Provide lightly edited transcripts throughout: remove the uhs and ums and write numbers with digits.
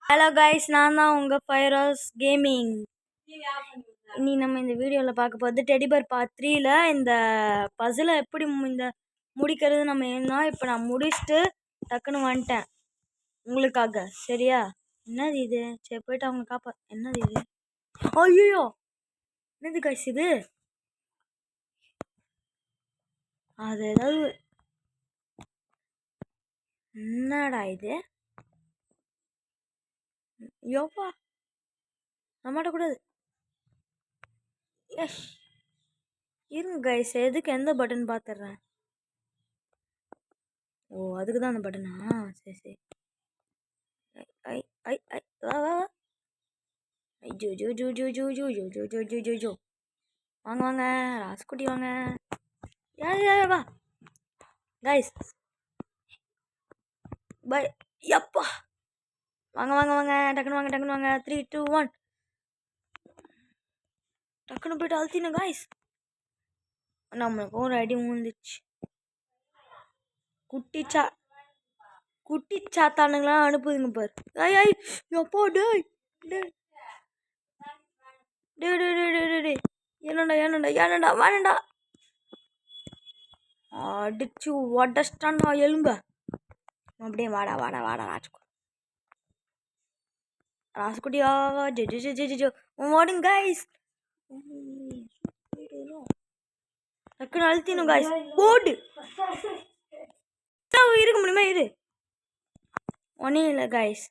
Hello guys, நான் தான் உங்கள் ஃபைரோஸ் கேமிங். இனி நம்ம இந்த வீடியோவில் பார்க்க போகிறது டெடிபர் பார்ட் 3ல் இந்த பசிலை எப்படி இந்த முடிக்கிறது நம்ம என்ன. இப்போ நான் முடிச்சுட்டு டக்குன்னு வந்துட்டேன் உங்களுக்காக. சரியா? என்னது இது? சரி போயிட்டு அவங்க காப்பா. என்னது இது? ஐயோ, என்னது கைஸ் இது? அது ஏதாவது என்னடா இது? யோப்பா, நம்மாட்டக்கூடாது. எஸ், இருங்க கைஸ், எதுக்கு எந்த பட்டன் பார்த்துட்றேன். ஓ, அதுக்கு தான் அந்த பட்டனா? சரி சரி. ஐ ஐ ஐ வா வா வா. ஐயோ Joe Joe Joe Joe Joe Joe Joe Joe Joe Joe Joe. வாங்க வாங்க ராசுக்குட்டி வாங்க. யார் வா கைஸ். பை யப்பா. வாங்க வாங்க வாங்க, டக்குன்னு வாங்க டக்குன்னு வாங்க. 3 2 1 டக்குன்னு போய்ட்டு அழுத்தினேன் கைஸ். நம்மளுக்கு ஒரு அடி விழுந்துச்சு. குட்டி சாத்தானுங்களாம் அனுப்புதுங்க பாரு. ஐ ஐ எப்போ டேய் டேய் டேய் டேய் டேய் டேய் டேய் என்னடா என்னடா என்னடா வேணடா. அடிச்சு உடச்சிட்டான்டா எலும்ப. அப்படியே வாடா வாடா வாடா ராசுக்குட்டியா. ஜெ ஜெ ஜெ ஜெ ஜோ ஓடுங்க கைஸ். டக்குன்னு அழுத்தினும் கைஸ். போடு இருக்க முடியுமா? இரு. ஒன்றும் இல்லை கைஸ்,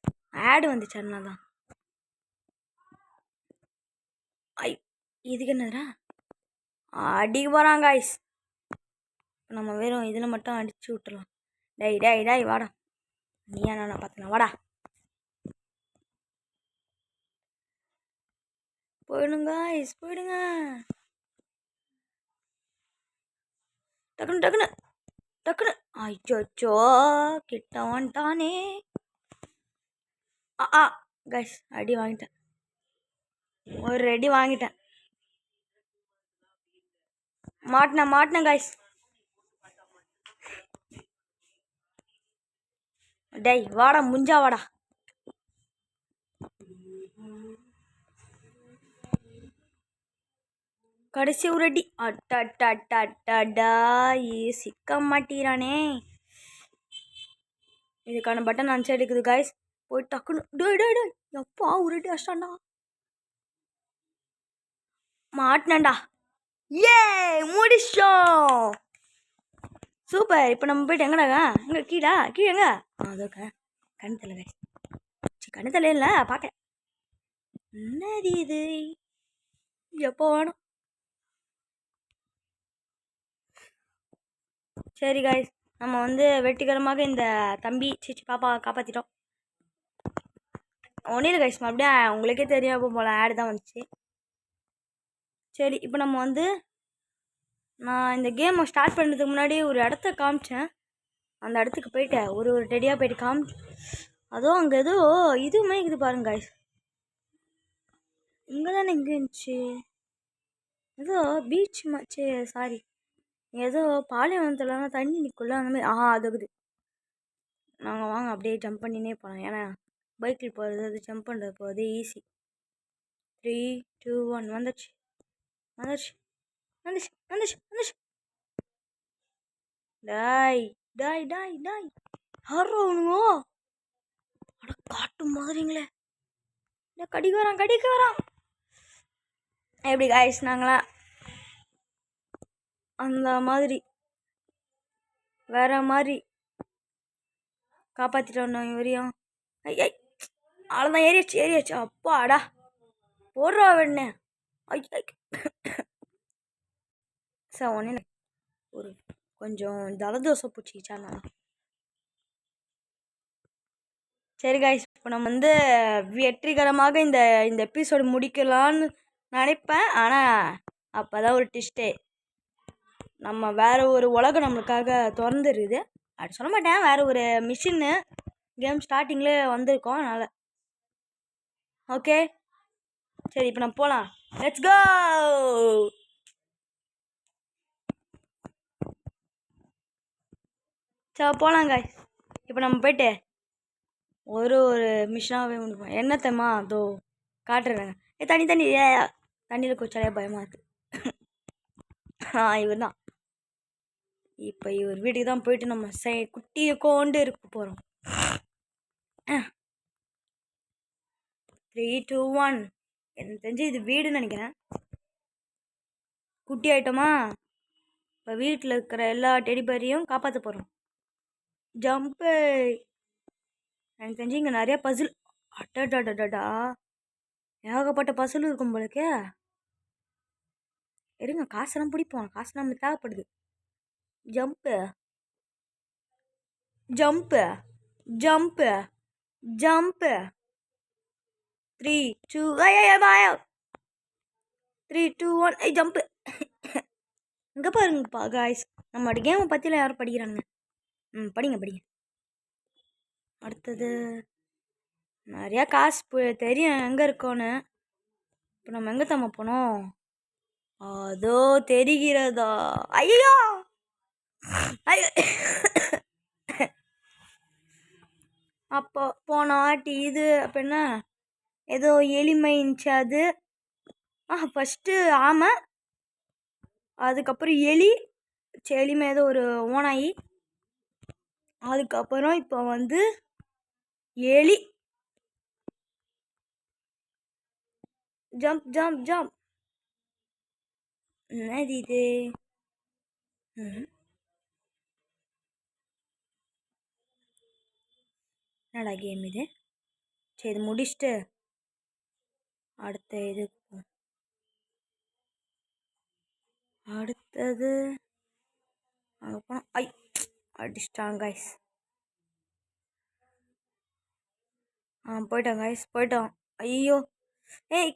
ஆடு வந்துச்சு அதனால தான். ஐ இதுக்கு என்னதுடா? அடிக்க போகிறான் கைஸ். நம்ம வெறும் இதில் மட்டும் அடிச்சு விட்டுறலாம். டை டை டை வாடா. நீ என்ன பார்த்தனா? வாடா. போயிடுங்க கைஸ், போயிடுங்க. டக்குன்னு டக்குன்னு டக்குன்னு. ஐயோ கிட்ட வந்துட்டானே. கைஸ் அடி வாங்கிட்டேன். ஒரு அடி வாங்கிட்டேன். மாட்டினேன் கைஸ். டேய் வாடா, முஞ்சா வாடா. கடைசி ஒரு அடி. அட்டா சிக்க மாட்டீரானே. இதுக்கான பட்டன் அனுப்பிச்சு எடுக்குது கைஸ். போய் டக்குன்னு டேய் டேய் டேய் எப்பா ஒரு அடி அஷ்டாண்டா. மாட்டினேன்டா. ஏ முடிச்சோம். சூப்பர். இப்போ நம்ம போயிட்டு எங்கடாங்க? இங்கே கீழே எங்க? அதோக்க கண்ணு தலை கைஸ். கண்ணு தலை இல்லை பார்க்க. என்னது இது? எப்போ வேணும்? சரி கைஸ், நம்ம வெற்றிகரமாக இந்த தம்பி பாப்பா காப்பாற்றிட்டோம். ஒன்றும் இல்லை கைஸ், மறுபடியும் உங்களுக்கே தெரியும் எப்போ போல ஆடு தான் வந்துச்சு. சரி, இப்போ நம்ம நான் இந்த கேமை ஸ்டார்ட் பண்ணுறதுக்கு முன்னாடி ஒரு இடத்த காமிச்சேன். அந்த இடத்துக்கு போயிட்டு ஒரு டெடியாக போயிட்டு அதுவும் அங்கே ஏதோ இதுவுமே இது பாருங்க கைஸ். இங்கே தானே இங்கே இருந்துச்சு. ஏதோ பீச் மாச்சு, சாரி, ஏதோ பாலைவனத்துலலாம் தண்ணி நிற்குள்ள அந்த மாதிரி. அதுக்குது. நாங்கள் வாங்க அப்படியே ஜம்ப் பண்ணினே போகலாம். ஏன்னா பைக்கில் போகிறது, அது ஜம்ப் பண்ணுறது போகிறது ஈஸி. 3 2 1 வந்துச்சு. டாய் டாய் டாய் டாய் யாரோ அவனுங்க? அட காட்டு மாதிரிங்களே. கடிக்க வரான். எப்படி காய்ஸ், நாங்களாம் அந்த மாதிரி வேற மாதிரி காப்பாற்றிட்டோம் இவரையும். ஐ அவ்வளோதான். ஏறியாச்சு. அப்பாடா போடுறா வேணே. சார் ஒன்று ஒரு கொஞ்சம் ஜலதோசை பூச்சிச்சானா. சரி கைஸ், இப்போ நம்ம வெற்றிகரமாக இந்த எபிசோடு முடிக்கலான்னு நினைப்பேன். ஆனால் அப்போ தான் ஒரு ட்விஸ்ட்டே. நம்ம வேறு ஒரு உலகம் நம்மளுக்காக திறந்துருக்குது. அப்படி சொல்ல மாட்டேன், வேறு ஒரு மிஷின்னு கேம் ஸ்டார்டிங்லேயே வந்திருக்கோம். அதனால் ஓகே சரி, இப்போ நம்ம போகலாம். Let's go. சரி போகலாம் கைஸ். இப்போ நம்ம போயிட்டு ஒரு ஒரு மிஷினாகவே முடிப்போம். என்ன தெரியுமா அதோ காட்டுறேங்க. தண்ணி தண்ணி தண்ணியில் குச்சாலே பயமாக இருக்குது. இவர் தான். இப்போ இவர் வீட்டுக்கு தான் போயிட்டு நம்ம குட்டியை கொண்டு இருக்க போகிறோம். 3, 2, 1. எனக்கு தெரிஞ்சு இது வீடுன்னு நினைக்கிறேன். குட்டி ஆயிட்டோமா. இப்போ வீட்டில் இருக்கிற எல்லா டெடிபேரையும் காப்பாற்ற போகிறோம். ஜம்ப்பு. எனக்கு தெரிஞ்சு இங்கே நிறைய பசில். அட்டடா ஏகப்பட்ட பசில் இருக்கும் போலக்கே. இருங்க, காசெல்லாம் பிடிப்போம். காசு நம்மளுக்கு தேவைப்படுது. Jump jump jump jump. 3, 2 3, 2, 1 jump. இங்கே பாருங்கப்பா காய்ஸ், நம்மளோட கேமை பற்றிலாம் யாரும் படிக்கிறானுங்க. படிங்க படிங்க. அடுத்தது நிறையா காசு தெரியும் எங்கே இருக்கோன்னு. இப்போ நம்ம எங்கே தம்ம போனோம்? அதோ தெரிகிறதா? ஐயோ அப்போ போன வாட்டி இது அப்போ என்ன ஏதோ எளிமை இருந்துச்சு. அது ஃபஸ்ட்டு ஆமை, அதுக்கப்புறம் எலிமை ஏதோ ஒரு ஓனாயி, அதுக்கப்புறம் இப்போ வந்து எலி. Jump jump jump. என்னது இது? என்னடா கேம் இது? சரி முடிச்சுட்டு அடுத்த இது. அடுத்தது அங்கே போனோம். அடிச்சிட்டாங்க கைஸ். போயிட்டோம் கைஸ், போயிட்டோம். ஐயோ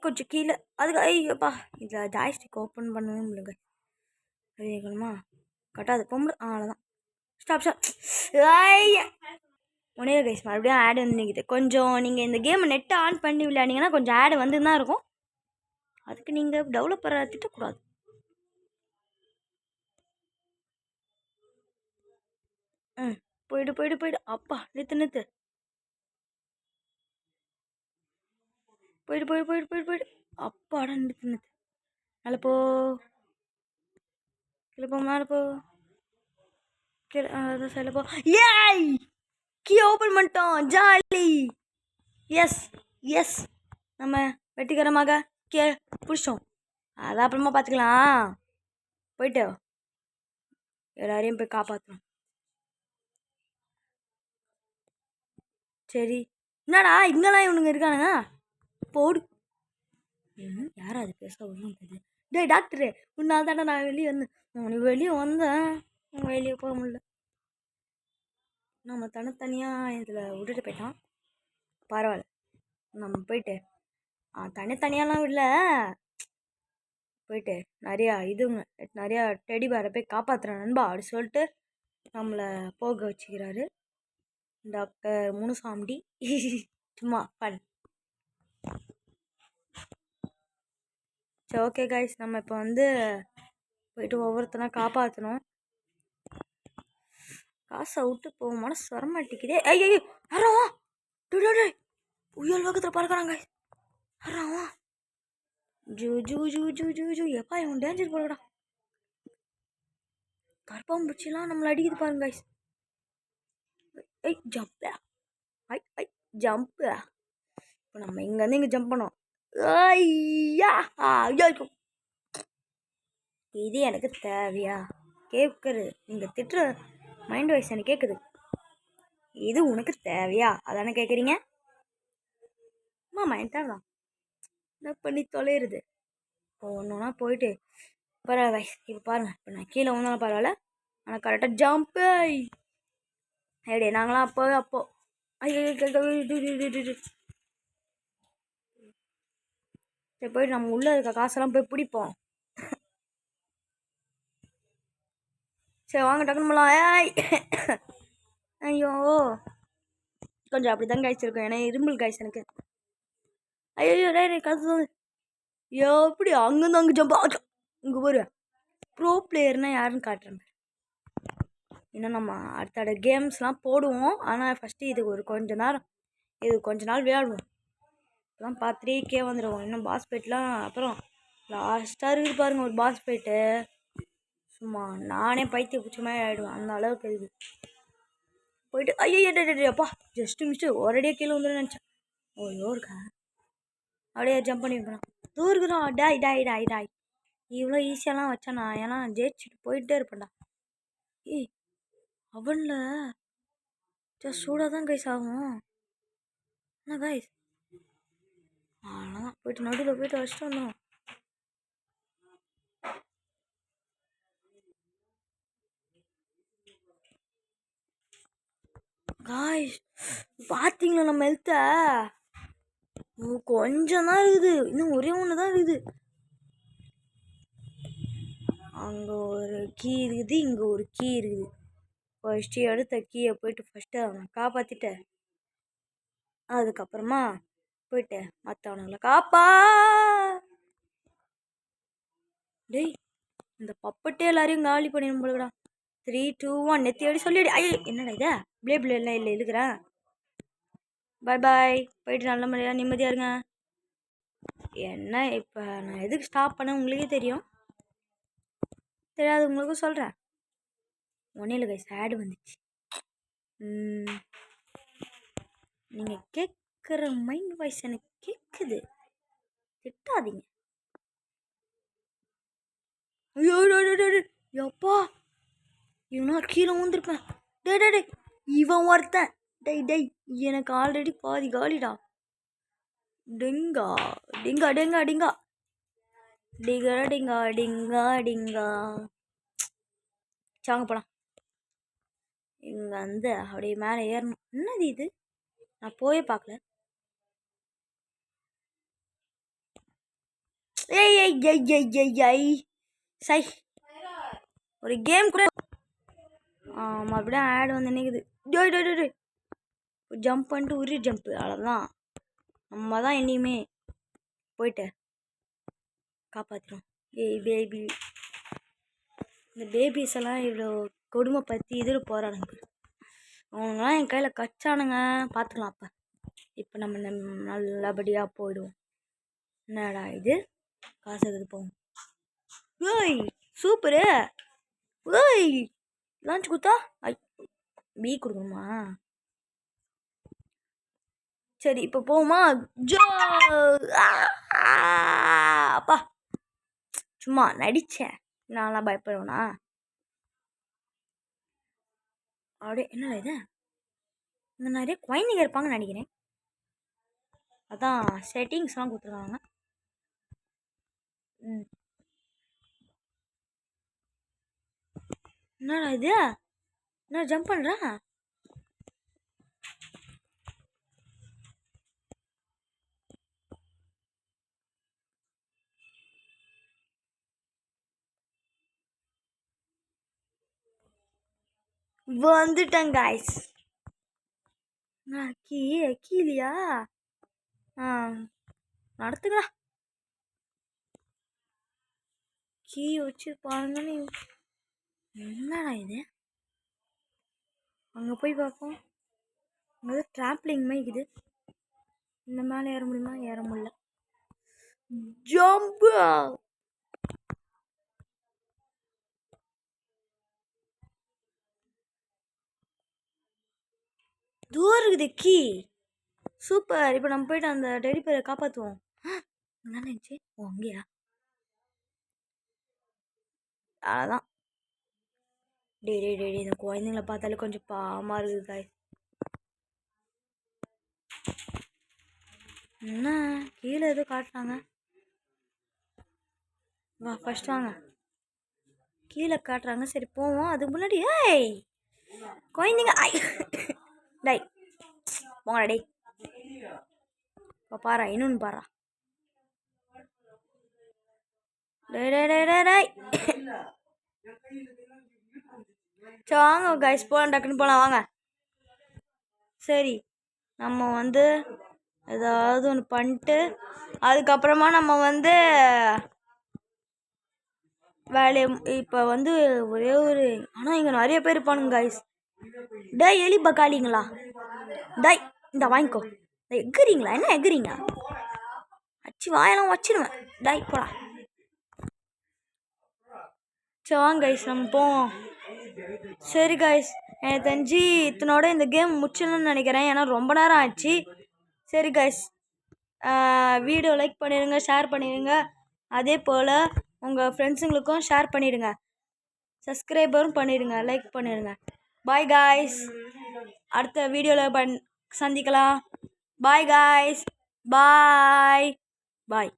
கொஞ்சம் கீழே. அதுக்கு ஐயோப்பா, இதில் ஜாய்ஸ்டிக் ஓப்பன் பண்ணவே முடியல. வேகணுமா கட்டாது பொம்பளை. அவ்வளோதான். Stop stop. ஒன்றே கைஸ், மறுபடியும் ஆடு வந்து நிற்கிது. கொஞ்சம் நீங்கள் இந்த கேமை நெட்டை ஆன் பண்ணி விளையாடிங்கன்னா கொஞ்சம் ஆடு வந்து தான் இருக்கும். அதுக்கு நீங்கள் டெவலப்பரை திட்டக்கூடாது. போயிடு போயிடு போயிடு. அப்பா நிறுத்து. போயிடு. அப்பாடா நிறுத்து. மேலே போ. கீழே போ, மேலே போ. கீழே அதான் சைடில் போ. ஏய் கீ ஓப்பன் பண்ணிட்டோம். ஜாலி. எஸ் நம்ம வெற்றிகரமாக பிடிச்சோம். அதான் அப்புறமா பார்த்துக்கலாம். போயிட்டு எல்லாரையும் போய் காப்பாற்றணும். சரி, என்னடா இங்கெல்லாம் இவனுங்க இருக்கானுங்க? போடு. யாரா அது பேச ஒன்றும் தெரியுது. டேய் டாக்டரு, உன்னால் தானே நான் வெளியே வந்தேன். வெளியே போக முடியல. நம்ம தனித்தனியாக இதில் விட்டுட்டு போயிட்டான். பரவாயில்ல, நம்ம போயிட்டு தனித்தனியாலாம் விடல. போயிட்டு நிறையா டெடி பேரை போய் காப்பாற்றுறேன் நண்பா அப்படி சொல்லிட்டு நம்மளை போக வச்சுக்கிறாரு டாக்டர் முனுசாமி. சும்மா ஃபன். சரி ஓகே கைஸ், நம்ம இப்போ வந்து போயிட்டு ஒவ்வொருத்தனா காப்பாற்றணும். காசை விட்டு போக மனசு வரமாட்டேங்குதே. ஐயோ யாராவா? உயல் வகத்தில் பறக்கிறாங்க. யாராவா? ஜூ எப்பா இவன் டேஞ்சர் போலடா. கருப்பாம்பூச்சிலாம் நம்மளை அடிக்குது பாருங்க கைஸ். Jump jump. இப்போ நம்ம இங்கேருந்து இங்கே ஜம்ப் பண்ணோம். இது எனக்கு தேவையா? கேட்குறது நீங்கள் திட்டுற மைண்ட் வாய்ஸ் எனக்கு கேட்குது. இது உனக்கு தேவையா அதானே கேட்குறீங்க? மைண்ட் தான் என்ன பண்ணி தொலைகிறது. இப்போ ஒன்றுனா போயிட்டு பரவாயில்ல. இப்போ பாருங்கள், இப்போ நான் கீழே வந்தாலும் பரவாயில்ல, ஆனால் கரெக்டாக ஜம்ப்பு. ஐடியா நாங்களாம் அப்போ சரி போயிட்டு நம்ம உள்ளே இருக்க காசெல்லாம் போய் பிடிப்போம். சரி வாங்க டக்குனு போகலாம். ஐயோ கொஞ்சம் அப்படி தான் காய்ச்சிருக்கோம், ஏன்னா இரும்பல் காய்ச்சி எனக்கு. ஐயோ கற்று எப்படி அங்கேருந்து அங்கே ஜம்ப் இங்கே போடுவேன். ப்ரோ பிளேயர்னால் யாருன்னு காட்டுறேன். இன்னும் நம்ம அடுத்த கேம்ஸ்லாம் போடுவோம். ஆனால் ஃபஸ்ட்டு இது ஒரு கொஞ்ச நேரம் இது கொஞ்ச நாள் விளையாடுவோம். இப்போதான் 3K வந்துடுவோம். இன்னும் பாஸ் ஃபைட்லாம் அப்புறம் லாஸ்ட்டாக இருக்குது பாருங்கள் ஒரு பாஸ் ஃபைட்டு. சும்மா நானே பைத்திய பிடிச்ச மாதிரி ஆகிடுவேன், அந்த அளவுக்கு இருக்குது. போயிட்டு ஐயோ அப்பா ஜஸ்ட்டு மிஸ்ட்டு ஒரேடியாக கீழே வந்துடும் நினச்சேன். ஓ இருக்கா அப்படியே ஜம்ப் பண்ணி போனான். தூருக்குறோம் டாய் டாய் டாய் டாய். இவ்வளோ ஈஸியாலாம் வச்சானா? ஏன்னா ஜெயிச்சுட்டு போயிட்டே இருப்பேன்டா. ஏய் அவனில் ஜஸ்ட் சூடாக தான் கைஸ் ஆகும். என்ன கைஸ் அவ்வளோதான், போயிட்டு நடுவில் போயிட்டு வச்சுட்டு வந்தோம். காய்ஸ் பார்த்தீங்களா நம்ம ஹெல்த்த? கொஞ்சம் தான் இருக்குது, இன்னும் ஒரே ஒன்று தான் இருக்குது. அங்கே ஒரு கீ இருக்குது, இங்கே ஒரு கீ இருக்குது. ஃபஸ்ட்டு எடுத்த கீயை போயிட்டு ஃபஸ்ட்டு அவனை காப்பாற்றிட்டேன். அதுக்கப்புறமா போயிட்டு மற்றவனுங்களை டேய் இந்த பப்பட்டே எல்லாரையும் காலி பண்ணிடும் போலடா. 3 2 1 நெத்தி அடி சொல்லிடு. ஐயோ என்னடா இதா பிளே எல்லாம் இல்லை இருக்கிறேன். பாய் பாய், போயிட்டு நல்ல முறையாக நிம்மதியாக இருங்க. என்ன இப்போ நான் எதுக்கு ஸ்டாப் பண்ண உங்களுக்கே தெரியும், தெரியாது உங்களுக்கும் சொல்கிறேன். ஒன்றும் இல்லை கைஸ், ஆடு வந்துச்சு. நீங்கள் கேட்குற மைண்ட் வாய்ஸ் எனக்கு கேட்குது, திட்டாதீங்க. ஐயோ எப்பா இவனா கீழே வந்துருப்பேன். டே டே டே இவன் ஒருத்தன். டேய் டேய் எனக்கு ஆல்ரெடி பாதி காலிடா. Dinka Dinka Dinka Dinka Dinka Dinka Dinka Dinka. சாங்க போலாம். இங்கே வந்து அப்படியே மேலே ஏறணும். என்னது இது, நான் போயே பார்க்கல. ஏய் ஏய் ஏய் ஏய் ஏய் ஏய் சை ஒரு கேம் கூட மறுபடியும் ஆட் வந்து நினைக்குது. டோய் டோய் டோய் ஜம்ப் பண்ணிட்டு உரி ஜம்ப்பு, அவ்வளோதான். நம்ம தான் என்னையுமே போயிட்டு காப்பாற்றிடும். ஏய் பேபி, இந்த பேபிஸ் எல்லாம் இவ்வளோ கொடுமை பற்றி இதில் போகிறானுங்க. அவங்களாம் என் கையில் கச்சானுங்க, பார்த்துக்கலாம். அப்போ இப்போ நம்ம நல்லபடியாக போயிடுவோம். என்னடா இது காசு இருக்குது போவோம். ஓய் சூப்பரு. ஓய் லான்ச் கொடுத்தா பி கொடுக்கணுமா? சரி இப்போ போவோமா? ஜோ அப்பா சும்மா நடித்தேன், நான்லாம் பயப்படுவேனா? அப்படியே என்ன இது, இங்கே நிறைய குழந்தைங்க இருப்பாங்கன்னு நினைக்கிறேன். அதான் செட்டிங்ஸ்லாம் கொடுத்துருக்காங்க. என்னடா இது, என்ன ஜம்ப் பண்ணுறேன்? வந்துட்டேன் காய்ஸ். கீழியா நடத்துங்களா கீ வச்சு பாருங்கன்னு. என்னடா இது, அங்கே போய் பார்ப்போம். அங்கே ட்ராம்ப்ளிங் மாதிரி இருக்குது. இந்த மேலே ஏற முடியுமா? ஏற முடியல. ஜம்பு தூரம் இருக்குது கீ. சூப்பர். இப்போ நம்ம போயிட்டு அந்த டெடி பேரை காப்பாற்றுவோம். என்ன நினச்சி அங்கேயா? அதான் டே இந்த குழந்தைங்கள பார்த்தாலே கொஞ்சம் பாவமாக இருக்குது காய். என்ன கீழே ஏதோ காட்டுறாங்க. வா ஃபர்ஸ்ட் வாங்க, கீழே காட்டுறாங்க. சரி போவோம். அதுக்கு முன்னாடி ஏய் குழந்தைங்க டை போங்கடா டே. இப்போ பாரா இன்னொன்று பாரா. டேய் சரி வாங்க கைஸ் போகலாம், டக்குன்னு போகலாம் வாங்க. சரி நம்ம வந்து ஏதாவது ஒன்று பண்ணிட்டு அதுக்கப்புறமா நம்ம வந்து வேலையை இப்போ வந்து ஒரே ஒரு, ஆனால் இங்கே நிறைய பேர் இருப்பானுங்க கைஸ். டே எலி பக்காளிங்களா, டை இந்த வாங்கிக்கோ. எக்குறீங்களா? என்ன எக்குறீங்க? அச்சு வாயெல்லாம் வச்சிடுவேன். டாய் போடா. சரி வாங்க கைஸ் நம்ம போவோம். சரி கைஸ், எனக்கு தெரிஞ்சு இத்தனோட இந்த கேம் முடிச்சிடணும்னு நினைக்கிறேன். ஏன்னா ரொம்ப நேரம் ஆச்சு. சரி கைஸ், வீடியோ லைக் பண்ணிடுங்க, ஷேர் பண்ணிடுங்க. அதே போல் உங்கள் ஃப்ரெண்ட்ஸுங்களுக்கும் ஷேர் பண்ணிடுங்க. சப்ஸ்கிரைபரும் பண்ணிடுங்க, லைக் பண்ணிடுங்க. பாய் காய்ஸ், அடுத்த வீடியோவில் சந்திக்கலாம். பாய் காய்ஸ், பாய் பாய்.